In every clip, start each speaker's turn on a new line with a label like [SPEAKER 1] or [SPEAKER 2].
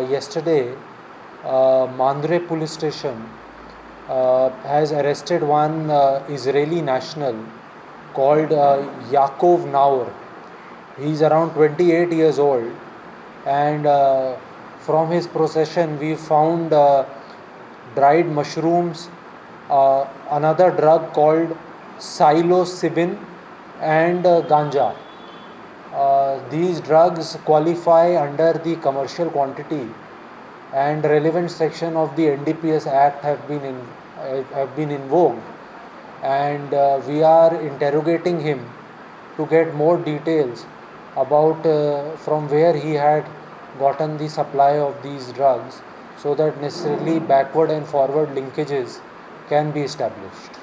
[SPEAKER 1] yesterday, Mandre police station has arrested one Israeli national called Yaakov Naur. He is around 28 years old, and from his possession we found dried mushrooms, another drug called psilocybin, and ganja. These drugs qualify under the commercial quantity, and relevant section of the NDPS Act have been invoked, and we are interrogating him to get more details about from where he had gotten the supply of these drugs, so that necessarily backward and forward linkages can be established.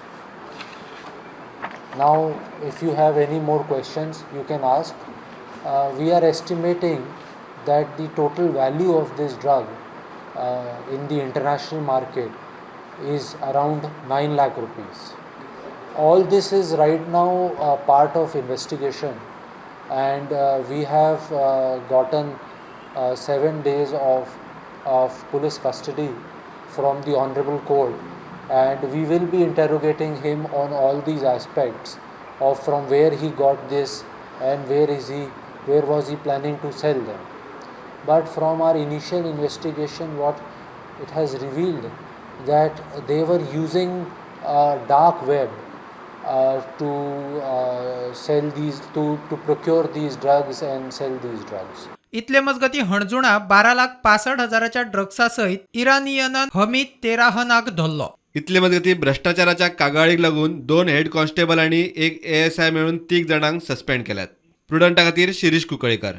[SPEAKER 1] Now, if you have any more questions, you can ask. We are estimating that the total value of this drug in the international market is around 9 lakh rupees. All this is right now part of investigation, and we have gotten 7 days of police custody from the Honorable Court, and we will be interrogating him on all these aspects of from where he got this and where was he planning to sell them. But from our initial investigation, what it has revealed that they were using dark web to sell these to procure these drugs and sell these drugs.
[SPEAKER 2] इतले मजगती हणजुणा 12,65,000च्या ड्रग्सा सहित इराणियनान हमीद 13 धरलो.
[SPEAKER 3] इतले मजगती भ्रष्टाचाराच्या कागाळीक लागून 2 head constable आणि 1 ASI मेळून 3 जणांक सस्पेंड केल्यात. प्रुडंटा खातीर शिरीष कुंकळेकर.